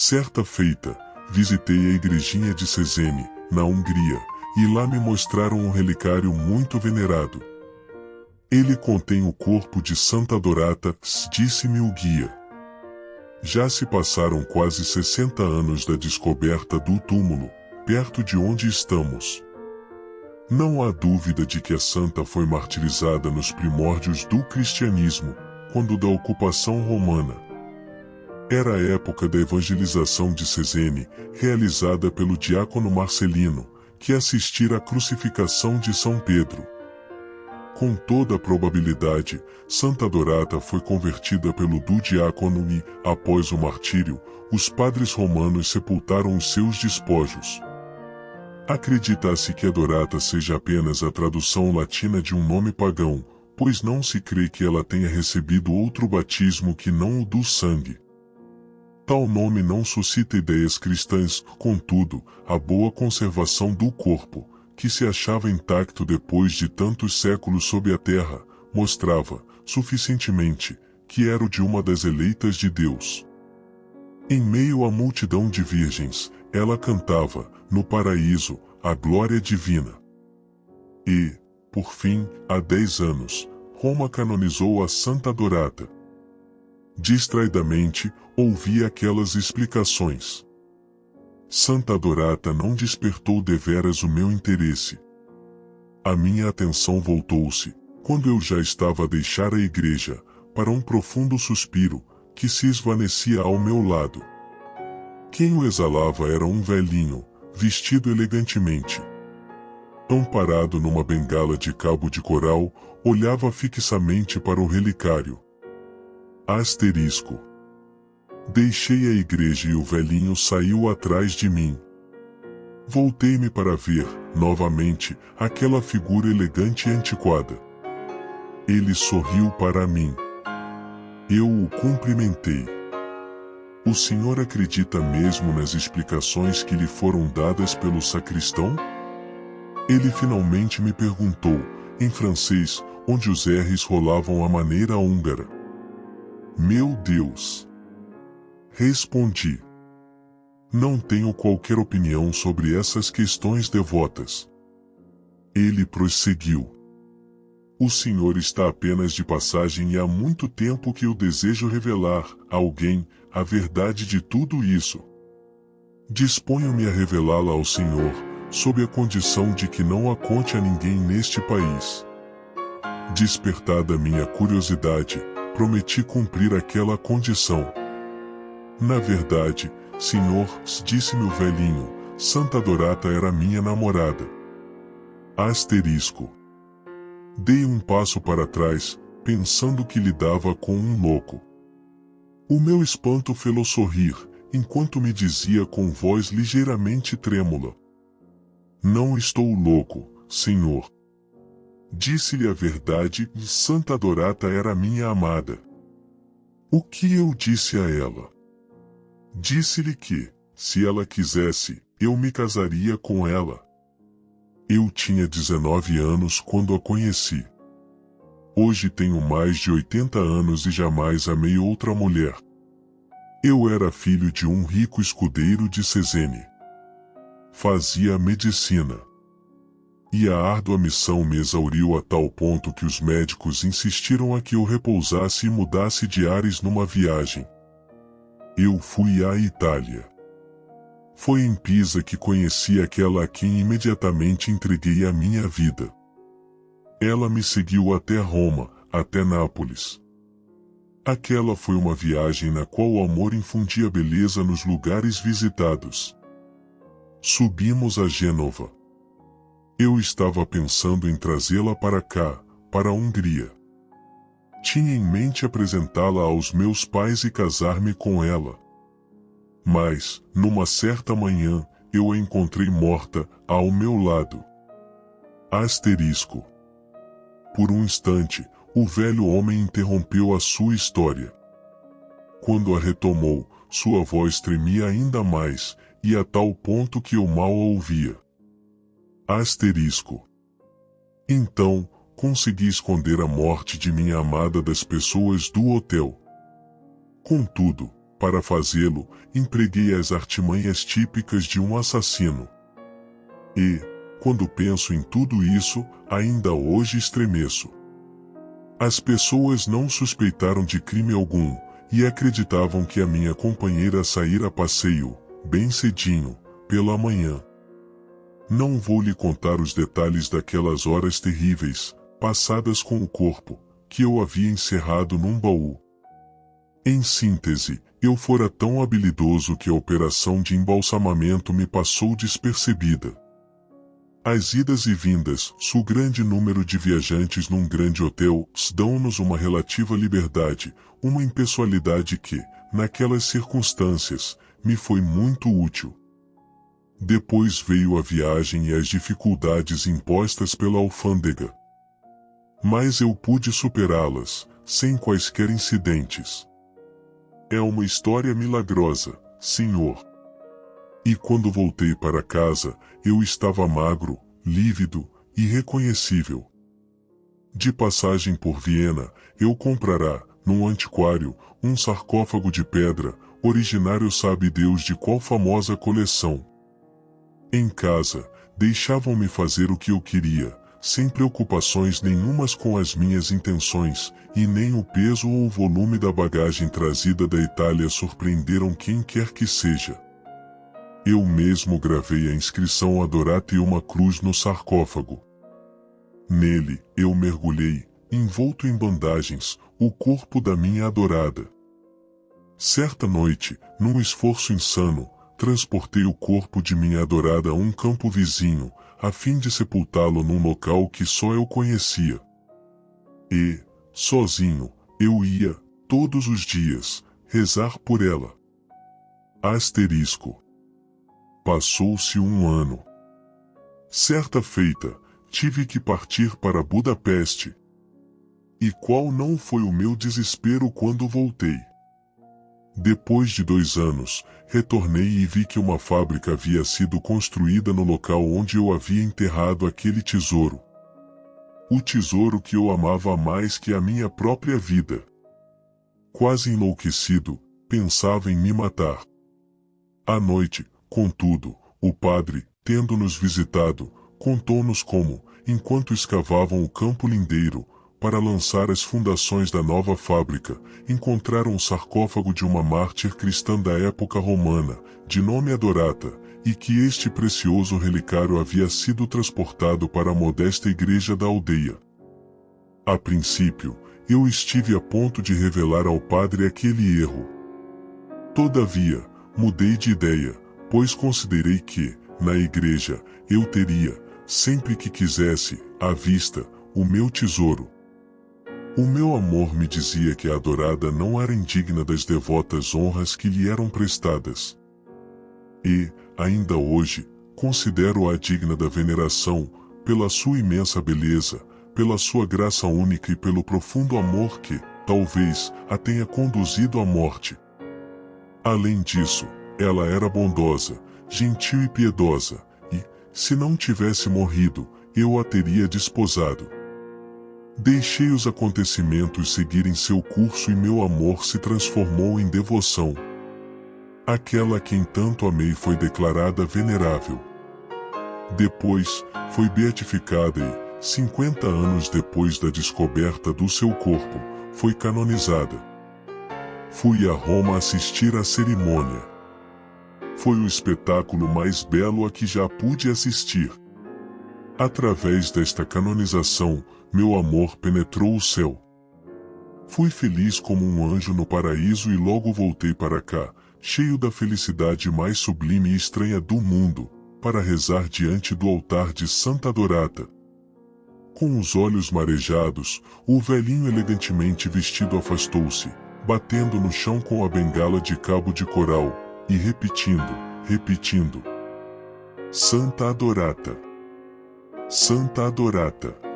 Certa feita, visitei a igrejinha de Szézeny, na Hungria, e lá me mostraram um relicário muito venerado. Ele contém o corpo de Santa Dorata, disse-me o guia. Já se passaram quase 60 anos da descoberta do túmulo, perto de onde estamos. Não há dúvida de que a santa foi martirizada nos primórdios do cristianismo, quando da ocupação romana. Era a época da evangelização de Szézeny, realizada pelo diácono Marcelino, que assistira à crucificação de São Pedro. Com toda a probabilidade, Santa Dorata foi convertida pelo diácono e, após o martírio, os padres romanos sepultaram os seus despojos. Acredita-se que a Dorata seja apenas a tradução latina de um nome pagão, pois não se crê que ela tenha recebido outro batismo que não o do sangue. Tal nome não suscita ideias cristãs, contudo, a boa conservação do corpo, que se achava intacto depois de tantos séculos sob a terra, mostrava, suficientemente, que era o de uma das eleitas de Deus. Em meio à multidão de virgens, ela cantava, no paraíso, a glória divina. E, por fim, há 10 anos, Roma canonizou a Santa Dorata. Distraidamente, ouvi aquelas explicações. Santa Dorata não despertou deveras o meu interesse. A minha atenção voltou-se, quando eu já estava a deixar a igreja, para um profundo suspiro, que se esvaecia ao meu lado. Quem o exalava era um velhinho, vestido elegantemente. Amparado numa bengala de cabo de coral, olhava fixamente para o relicário. Asterisco. Deixei a igreja e o velhinho saiu atrás de mim. Voltei-me para ver, novamente, aquela figura elegante e antiquada. Ele sorriu para mim. Eu o cumprimentei. O senhor acredita mesmo nas explicações que lhe foram dadas pelo sacristão? Ele finalmente me perguntou, em francês, onde os R's rolavam à maneira húngara. Meu Deus! Respondi. Não tenho qualquer opinião sobre essas questões devotas. Ele prosseguiu. O senhor está apenas de passagem e há muito tempo que eu desejo revelar a alguém a verdade de tudo isso. Disponho-me a revelá-la ao senhor, sob a condição de que não a conte a ninguém neste país. Despertada minha curiosidade, prometi cumprir aquela condição. Na verdade, senhor, disse-me o velhinho, Santa Dorata era minha namorada. Asterisco. Dei um passo para trás, pensando que lidava com um louco. O meu espanto fê-lo sorrir, enquanto me dizia com voz ligeiramente trêmula. Não estou louco, senhor. Disse-lhe a verdade e Santa Dorata era minha amada. O que eu disse a ela? Disse-lhe que, se ela quisesse, eu me casaria com ela. Eu tinha 19 anos quando a conheci. Hoje tenho mais de 80 anos e jamais amei outra mulher. Eu era filho de um rico escudeiro de Szézeny. Fazia medicina. E a árdua missão me exauriu a tal ponto que os médicos insistiram a que eu repousasse e mudasse de ares numa viagem. Eu fui à Itália. Foi em Pisa que conheci aquela a quem imediatamente entreguei a minha vida. Ela me seguiu até Roma, até Nápoles. Aquela foi uma viagem na qual o amor infundia beleza nos lugares visitados. Subimos a Gênova. Eu estava pensando em trazê-la para cá, para a Hungria. Tinha em mente apresentá-la aos meus pais e casar-me com ela. Mas, numa certa manhã, eu a encontrei morta, ao meu lado. Asterisco. Por um instante, o velho homem interrompeu a sua história. Quando a retomou, sua voz tremia ainda mais, e a tal ponto que eu mal a ouvia. Asterisco. Então, consegui esconder a morte de minha amada das pessoas do hotel. Contudo, para fazê-lo, empreguei as artimanhas típicas de um assassino. E, quando penso em tudo isso, ainda hoje estremeço. As pessoas não suspeitaram de crime algum, e acreditavam que a minha companheira saíra a passeio, bem cedinho, pela manhã. Não vou lhe contar os detalhes daquelas horas terríveis, passadas com o corpo, que eu havia encerrado num baú. Em síntese, eu fora tão habilidoso que a operação de embalsamamento me passou despercebida. As idas e vindas, o grande número de viajantes num grande hotel, dão-nos uma relativa liberdade, uma impessoalidade que, naquelas circunstâncias, me foi muito útil. Depois veio a viagem e as dificuldades impostas pela alfândega. Mas eu pude superá-las, sem quaisquer incidentes. É uma história milagrosa, senhor. E quando voltei para casa, eu estava magro, lívido, irreconhecível. De passagem por Viena, eu comprara, num antiquário, um sarcófago de pedra, originário sabe Deus de qual famosa coleção. Em casa, deixavam-me fazer o que eu queria, sem preocupações nenhumas com as minhas intenções, e nem o peso ou o volume da bagagem trazida da Itália surpreenderam quem quer que seja. Eu mesmo gravei a inscrição Adorata e uma cruz no sarcófago. Nele, eu mergulhei, envolto em bandagens, o corpo da minha adorada. Certa noite, num esforço insano, transportei o corpo de minha adorada a um campo vizinho, a fim de sepultá-lo num local que só eu conhecia. E, sozinho, eu ia, todos os dias, rezar por ela. Asterisco. Passou-se um ano. Certa feita, tive que partir para Budapeste. E qual não foi o meu desespero quando voltei? Depois de 2 anos, retornei e vi que uma fábrica havia sido construída no local onde eu havia enterrado aquele tesouro. O tesouro que eu amava mais que a minha própria vida. Quase enlouquecido, pensava em me matar. À noite, contudo, o padre, tendo-nos visitado, contou-nos como, enquanto escavavam o campo lindeiro, para lançar as fundações da nova fábrica, encontraram o sarcófago de uma mártir cristã da época romana, de nome Adorata, e que este precioso relicário havia sido transportado para a modesta igreja da aldeia. A princípio, eu estive a ponto de revelar ao padre aquele erro. Todavia, mudei de ideia, pois considerei que, na igreja, eu teria, sempre que quisesse, à vista, o meu tesouro. O meu amor me dizia que a adorada não era indigna das devotas honras que lhe eram prestadas. E, ainda hoje, considero-a digna da veneração, pela sua imensa beleza, pela sua graça única e pelo profundo amor que, talvez, a tenha conduzido à morte. Além disso, ela era bondosa, gentil e piedosa, e, se não tivesse morrido, eu a teria desposado. Deixei os acontecimentos seguirem seu curso e meu amor se transformou em devoção. Aquela a quem tanto amei foi declarada venerável. Depois, foi beatificada e, 50 anos depois da descoberta do seu corpo, foi canonizada. Fui a Roma assistir à cerimônia. Foi o espetáculo mais belo a que já pude assistir. Através desta canonização, meu amor penetrou o céu. Fui feliz como um anjo no paraíso e logo voltei para cá, cheio da felicidade mais sublime e estranha do mundo, para rezar diante do altar de Santa Adorata. Com os olhos marejados, o velhinho elegantemente vestido afastou-se, batendo no chão com a bengala de cabo de coral, e repetindo: Santa Adorata! Santa Adorata!